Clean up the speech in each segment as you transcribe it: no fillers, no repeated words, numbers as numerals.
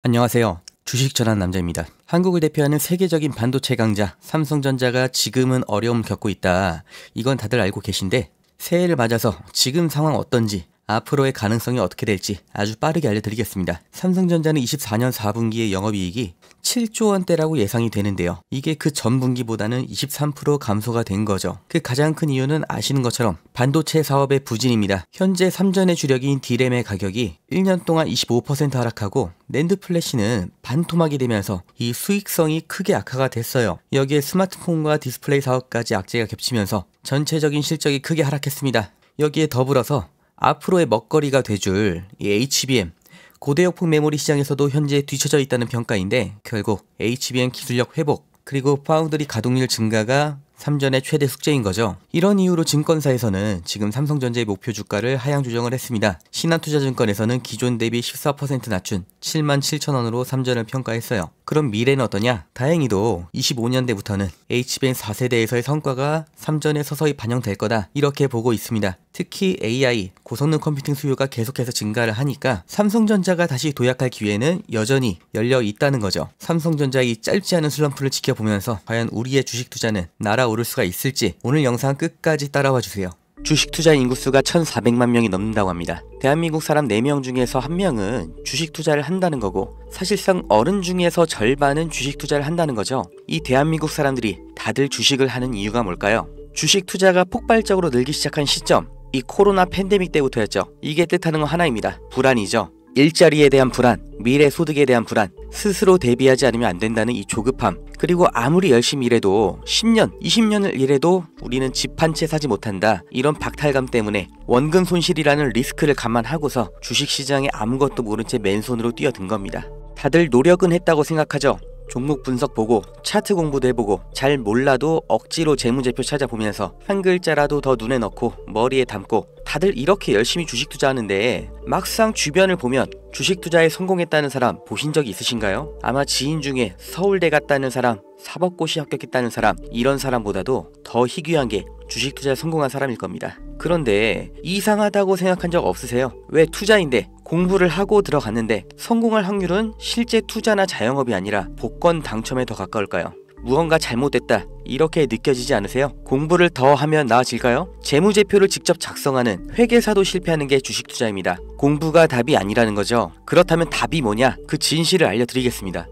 안녕하세요. 주식 전한 남자입니다. 한국을 대표하는 세계적인 반도체 강자 삼성전자가 지금은 어려움 겪고 있다. 이건 다들 알고 계신데 새해를 맞아서 지금 상황 어떤지 앞으로의 가능성이 어떻게 될지 아주 빠르게 알려드리겠습니다. 삼성전자는 24년 4분기의 영업이익이 7조 원대라고 예상이 되는데요. 이게 그 전분기보다는 23% 감소가 된 거죠. 그 가장 큰 이유는 아시는 것처럼 반도체 사업의 부진입니다. 현재 삼전의 주력인 D램의 가격이 1년 동안 25% 하락하고 낸드 플래시는 반토막이 되면서 이 수익성이 크게 악화가 됐어요. 여기에 스마트폰과 디스플레이 사업까지 악재가 겹치면서 전체적인 실적이 크게 하락했습니다. 여기에 더불어서 앞으로의 먹거리가 돼줄 이 HBM 고대역폭 메모리 시장에서도 현재 뒤처져 있다는 평가인데 결국 HBM 기술력 회복 그리고 파운드리 가동률 증가가 삼전의 최대 숙제인 거죠. 이런 이유로 증권사에서는 지금 삼성전자의 목표 주가를 하향 조정을 했습니다. 신한투자증권에서는 기존 대비 14% 낮춘 77,000원으로 삼전을 평가했어요. 그럼 미래는 어떠냐? 다행히도 25년대부터는 HBM 4세대에서의 성과가 삼전에 서서히 반영될 거다 이렇게 보고 있습니다. 특히 AI, 고성능 컴퓨팅 수요가 계속해서 증가를 하니까 삼성전자가 다시 도약할 기회는 여전히 열려 있다는 거죠. 삼성전자의 이 짧지 않은 슬럼프를 지켜보면서 과연 우리의 주식 투자는 날아오를 수가 있을지 오늘 영상 끝까지 따라와 주세요. 주식 투자 인구수가 1,400만 명이 넘는다고 합니다. 대한민국 사람 4명 중에서 1명은 주식 투자를 한다는 거고 사실상 어른 중에서 절반은 주식 투자를 한다는 거죠. 이 대한민국 사람들이 다들 주식을 하는 이유가 뭘까요? 주식 투자가 폭발적으로 늘기 시작한 시점 이 코로나 팬데믹 때부터였죠. 이게 뜻하는 건 하나입니다. 불안이죠. 일자리에 대한 불안, 미래 소득에 대한 불안, 스스로 대비하지 않으면 안 된다는 이 조급함, 그리고 아무리 열심히 일해도 10년, 20년을 일해도 우리는 집 한 채 사지 못한다. 이런 박탈감 때문에 원금 손실이라는 리스크를 감안하고서 주식시장에 아무것도 모른 채 맨손으로 뛰어든 겁니다. 다들 노력은 했다고 생각하죠. 종목 분석 보고 차트 공부도 해보고 잘 몰라도 억지로 재무제표 찾아보면서 한 글자라도 더 눈에 넣고 머리에 담고 다들 이렇게 열심히 주식 투자하는데 막상 주변을 보면 주식 투자에 성공했다는 사람 보신 적이 있으신가요? 아마 지인 중에 서울대 갔다는 사람, 사법고시 합격했다는 사람 이런 사람보다도 더 희귀한 게 주식 투자에 성공한 사람일 겁니다. 그런데 이상하다고 생각한 적 없으세요? 왜 투자인데 공부를 하고 들어갔는데 성공할 확률은 실제 투자나 자영업이 아니라 복권 당첨에 더 가까울까요? 무언가 잘못됐다 이렇게 느껴지지 않으세요? 공부를 더 하면 나아질까요? 재무제표를 직접 작성하는 회계사도 실패하는 게 주식 투자입니다. 공부가 답이 아니라는 거죠. 그렇다면 답이 뭐냐? 그 진실을 알려드리겠습니다.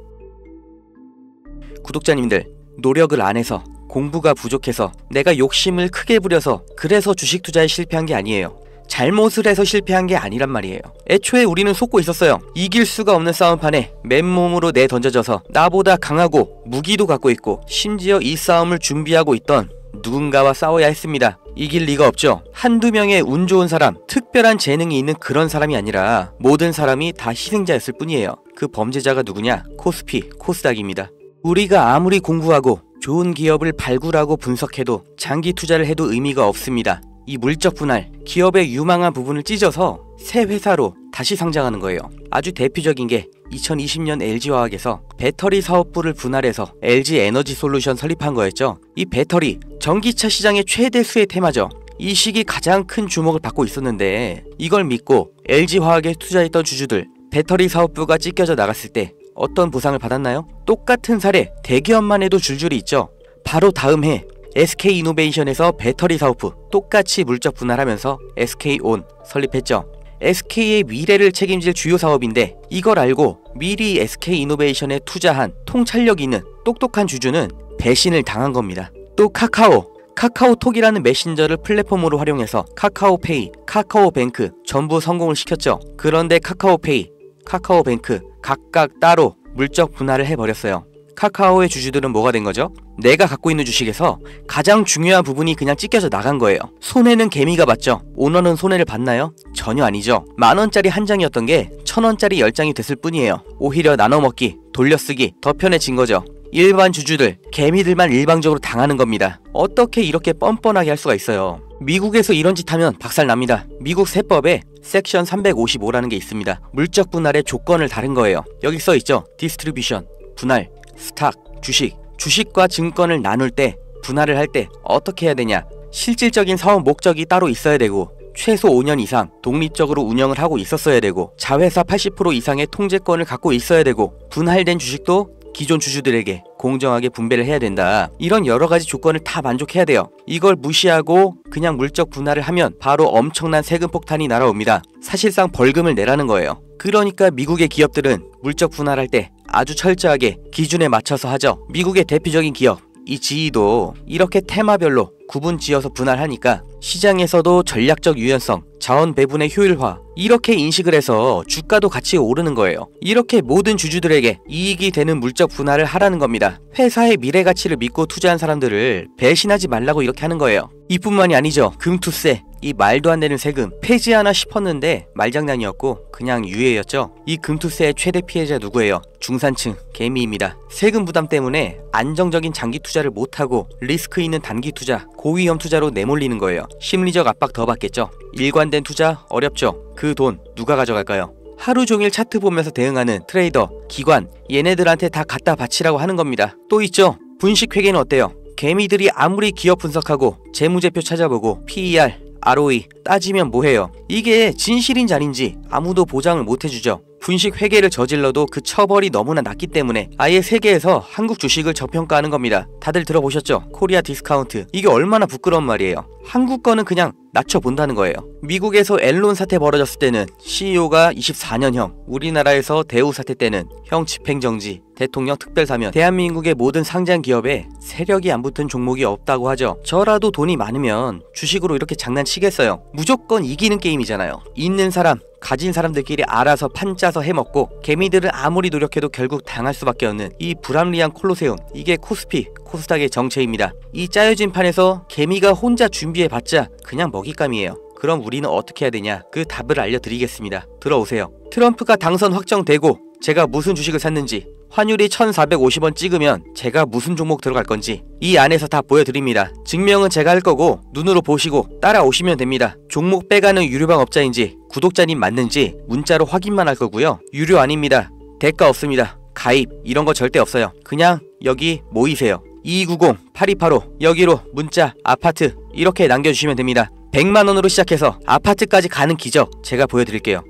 구독자님들, 노력을 안 해서 공부가 부족해서 내가 욕심을 크게 부려서 그래서 주식 투자에 실패한 게 아니에요. 잘못을 해서 실패한 게 아니란 말이에요. 애초에 우리는 속고 있었어요. 이길 수가 없는 싸움판에 맨몸으로 내던져져서 나보다 강하고 무기도 갖고 있고 심지어 이 싸움을 준비하고 있던 누군가와 싸워야 했습니다. 이길 리가 없죠. 한두 명의 운 좋은 사람, 특별한 재능이 있는 그런 사람이 아니라 모든 사람이 다 희생자였을 뿐이에요. 그 범죄자가 누구냐? 코스피, 코스닥입니다. 우리가 아무리 공부하고 좋은 기업을 발굴하고 분석해도 장기 투자를 해도 의미가 없습니다. 이 물적 분할, 기업의 유망한 부분을 찢어서 새 회사로 다시 상장하는 거예요. 아주 대표적인 게 2020년 LG화학에서 배터리 사업부를 분할해서 LG에너지솔루션 설립한 거였죠. 이 배터리, 전기차 시장의 최대 수혜 테마죠. 이 시기 가장 큰 주목을 받고 있었는데 이걸 믿고 LG화학에 투자했던 주주들 배터리 사업부가 찢겨져 나갔을 때 어떤 보상을 받았나요? 똑같은 사례 대기업만 해도 줄줄이 있죠. 바로 다음 해 SK이노베이션에서 배터리 사업부 똑같이 물적 분할하면서 SK온 설립했죠. SK의 미래를 책임질 주요 사업인데 이걸 알고 미리 SK이노베이션에 투자한 통찰력 있는 똑똑한 주주는 배신을 당한 겁니다. 또 카카오톡이라는 메신저를 플랫폼으로 활용해서 카카오페이, 카카오뱅크 전부 성공을 시켰죠. 그런데 카카오페이, 카카오뱅크 각각 따로 물적 분할을 해버렸어요. 카카오의 주주들은 뭐가 된 거죠? 내가 갖고 있는 주식에서 가장 중요한 부분이 그냥 찢겨져 나간 거예요. 손해는 개미가 봤죠. 오너는 손해를 봤나요? 전혀 아니죠. 만원짜리 한 장이었던 게 1,000원짜리 10장이 됐을 뿐이에요. 오히려 나눠먹기, 돌려쓰기 더 편해진 거죠. 일반 주주들, 개미들만 일방적으로 당하는 겁니다. 어떻게 이렇게 뻔뻔하게 할 수가 있어요? 미국에서 이런 짓 하면 박살납니다. 미국 세법에 섹션 355라는 게 있습니다. 물적 분할의 조건을 다른 거예요. 여기 써있죠. 디스트리뷰션, 분할, 스탁, 주식과 증권을 나눌 때 분할을 할 때 어떻게 해야 되냐? 실질적인 사업 목적이 따로 있어야 되고 최소 5년 이상 독립적으로 운영을 하고 있었어야 되고 자회사 80% 이상의 통제권을 갖고 있어야 되고 분할된 주식도 기존 주주들에게 공정하게 분배를 해야 된다. 이런 여러가지 조건을 다 만족해야 돼요. 이걸 무시하고 그냥 물적 분할을 하면 바로 엄청난 세금 폭탄이 날아옵니다. 사실상 벌금을 내라는 거예요. 그러니까 미국의 기업들은 물적 분할할 때 아주 철저하게 기준에 맞춰서 하죠. 미국의 대표적인 기업 이 GE도 이렇게 테마별로 구분 지어서 분할하니까 시장에서도 전략적 유연성, 자원 배분의 효율화 이렇게 인식을 해서 주가도 같이 오르는 거예요. 이렇게 모든 주주들에게 이익이 되는 물적 분할을 하라는 겁니다. 회사의 미래 가치를 믿고 투자한 사람들을 배신하지 말라고 이렇게 하는 거예요. 이뿐만이 아니죠. 금투세, 이 말도 안 되는 세금 폐지하나 싶었는데 말장난이었고 그냥 유예였죠. 이 금투세의 최대 피해자 누구예요? 중산층, 개미입니다. 세금 부담 때문에 안정적인 장기 투자를 못하고 리스크 있는 단기 투자, 고위험 투자로 내몰리는 거예요. 심리적 압박 더 받겠죠. 일관된 투자 어렵죠. 그 돈 누가 가져갈까요? 하루 종일 차트 보면서 대응하는 트레이더, 기관 얘네들한테 다 갖다 바치라고 하는 겁니다. 또 있죠. 분식회계는 어때요? 개미들이 아무리 기업 분석하고 재무제표 찾아보고 PER, ROE 따지면 뭐해요? 이게 진실인지 아닌지 아무도 보장을 못해주죠. 분식 회계를 저질러도 그 처벌이 너무나 낮기 때문에 아예 세계에서 한국 주식을 저평가하는 겁니다. 다들 들어보셨죠? 코리아 디스카운트. 이게 얼마나 부끄러운 말이에요. 한국 거는 그냥 낮춰본다는 거예요. 미국에서 엔론 사태 벌어졌을 때는 CEO가 24년형, 우리나라에서 대우 사태 때는 형 집행정지, 대통령 특별사면, 대한민국의 모든 상장 기업에 세력이 안 붙은 종목이 없다고 하죠. 저라도 돈이 많으면 주식으로 이렇게 장난치겠어요. 무조건 이기는 게임이잖아요. 있는 사람, 가진 사람들끼리 알아서 판 짜서 해먹고 개미들은 아무리 노력해도 결국 당할 수밖에 없는 이 불합리한 콜로세움, 이게 코스피, 코스닥의 정체입니다. 이 짜여진 판에서 개미가 혼자 준비해봤자 그냥 먹잇감이에요. 그럼 우리는 어떻게 해야 되냐? 그 답을 알려드리겠습니다. 들어오세요. 트럼프가 당선 확정되고 제가 무슨 주식을 샀는지, 환율이 1450원 찍으면 제가 무슨 종목 들어갈 건지 이 안에서 다 보여드립니다. 증명은 제가 할 거고 눈으로 보시고 따라오시면 됩니다. 종목 빼가는 유료방 업자인지 구독자님 맞는지 문자로 확인만 할 거고요. 유료 아닙니다. 대가 없습니다. 가입 이런 거 절대 없어요. 그냥 여기 모이세요. 2290-8285 여기로 문자, 아파트 이렇게 남겨주시면 됩니다. 100만원으로 시작해서 아파트까지 가는 기적 제가 보여드릴게요.